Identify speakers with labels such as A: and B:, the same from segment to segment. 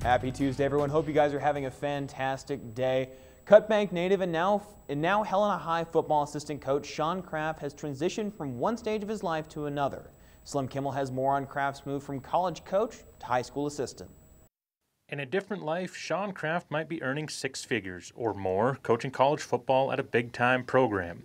A: Happy Tuesday, everyone. Hope you guys are having a fantastic day. Cut Bank native and now Helena High football assistant coach Shawn Kraft has transitioned from one stage of his life to another. Slim Kimmel has more on Kraft's move from college coach to high school assistant.
B: In a different life, Shawn Kraft might be earning six figures or more coaching college football at a big-time program.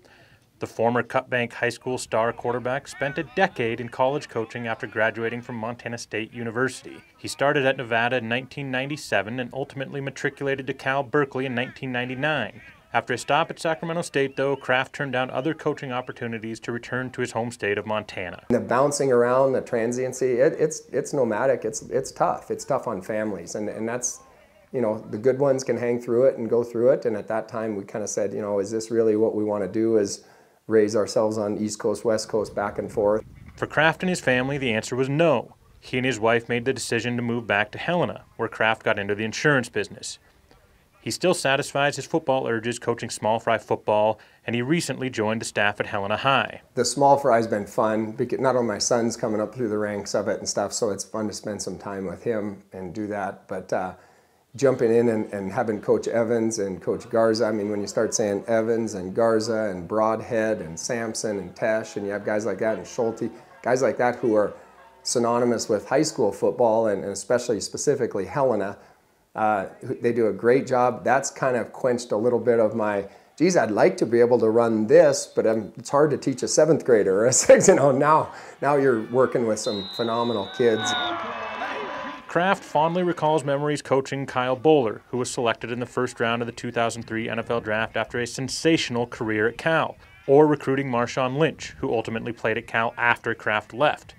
B: The former Cut Bank High School star quarterback spent a decade in college coaching after graduating from Montana State University. He started at Nevada in 1997 and ultimately matriculated to Cal Berkeley in 1999. After a stop at Sacramento State, though, Kraft turned down other coaching opportunities to return to his home state of Montana.
C: The bouncing around, the transiency, it's nomadic, it's tough. It's tough on families, and that's, you know, the good ones can hang through it and go through it, and at that time we kind of said, you know, is this really what we want to do, is raise ourselves on East Coast, West Coast, back and forth?
B: For Kraft and his family, the answer was no. He and his wife made the decision to move back to Helena, where Kraft got into the insurance business. He still satisfies his football urges coaching small fry football, and he recently joined the staff at Helena High.
C: The small fry's been fun, because not only my son's coming up through the ranks of it and stuff, so it's fun to spend some time with him and do that, but jumping in and having Coach Evans and Coach Garza, I mean, when you start saying Evans and Garza and Broadhead and Sampson and Tesh, and you have guys like that and Schulte, guys like that who are synonymous with high school football and especially specifically Helena, they do a great job. That's kind of quenched a little bit of my, geez, I'd like to be able to run this, but it's hard to teach a 7th grader or a 6th, you know, now you're working with some phenomenal kids.
B: Kraft fondly recalls memories coaching Kyle Bowler, who was selected in the first round of the 2003 NFL Draft after a sensational career at Cal, or recruiting Marshawn Lynch, who ultimately played at Cal after Kraft left.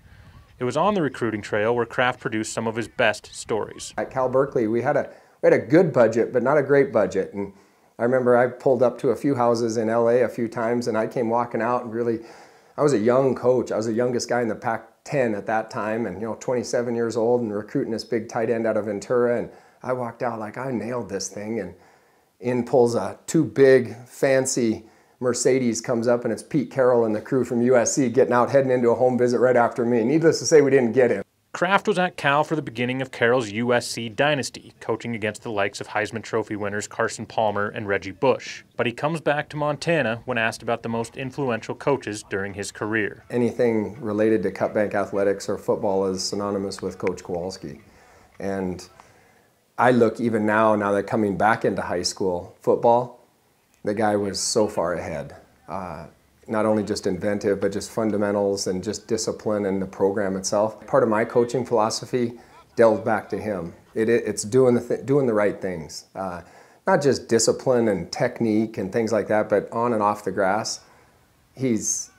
B: It was on the recruiting trail where Kraft produced some of his best stories.
C: At Cal Berkeley, we had a good budget, but not a great budget. And I remember I pulled up to a few houses in LA a few times, and I came walking out and really, I was a young coach. I was the youngest guy in the Pac-10 at that time, and, you know, 27 years old and recruiting this big tight end out of Ventura. And I walked out like, I nailed this thing. And in pulls a two big, fancy Mercedes, comes up, and it's Pete Carroll and the crew from USC getting out, heading into a home visit right after me. Needless to say, we didn't get him.
B: Kraft was at Cal for the beginning of Carroll's USC dynasty, coaching against the likes of Heisman Trophy winners Carson Palmer and Reggie Bush. But he comes back to Montana when asked about the most influential coaches during his career.
C: Anything related to Cut Bank athletics or football is synonymous with Coach Kowalski. And I look even now that coming back into high school football, the guy was so far ahead. Not only just inventive, but just fundamentals and just discipline and the program itself. Part of my coaching philosophy delved back to him. It's doing the right things. Not just discipline and technique and things like that, but on and off the grass, he's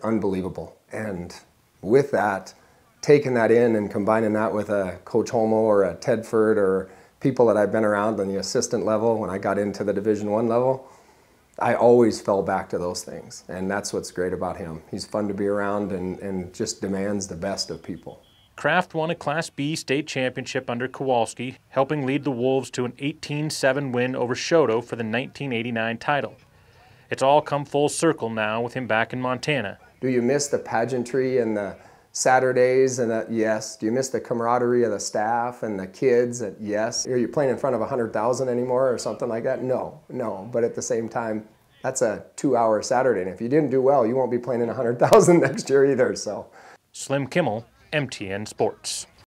C: unbelievable. And with that, taking that in and combining that with a Coach Homo or a Tedford or people that I've been around on the assistant level when I got into the Division I level, I always fell back to those things, and that's what's great about him. He's fun to be around and just demands the best of people.
B: Kraft won a Class B state championship under Kowalski, helping lead the Wolves to an 18-7 win over Shoto for the 1989 title. It's all come full circle now with him back in Montana.
C: Do you miss the pageantry and the Saturdays? And yes. Do you miss the camaraderie of the staff and the kids? Yes. Are you playing in front of 100,000 anymore or something like that? No. But at the same time, that's a 2-hour Saturday, and if you didn't do well, you won't be playing in 100,000 next year either. So,
B: Slim Kimmel, MTN Sports.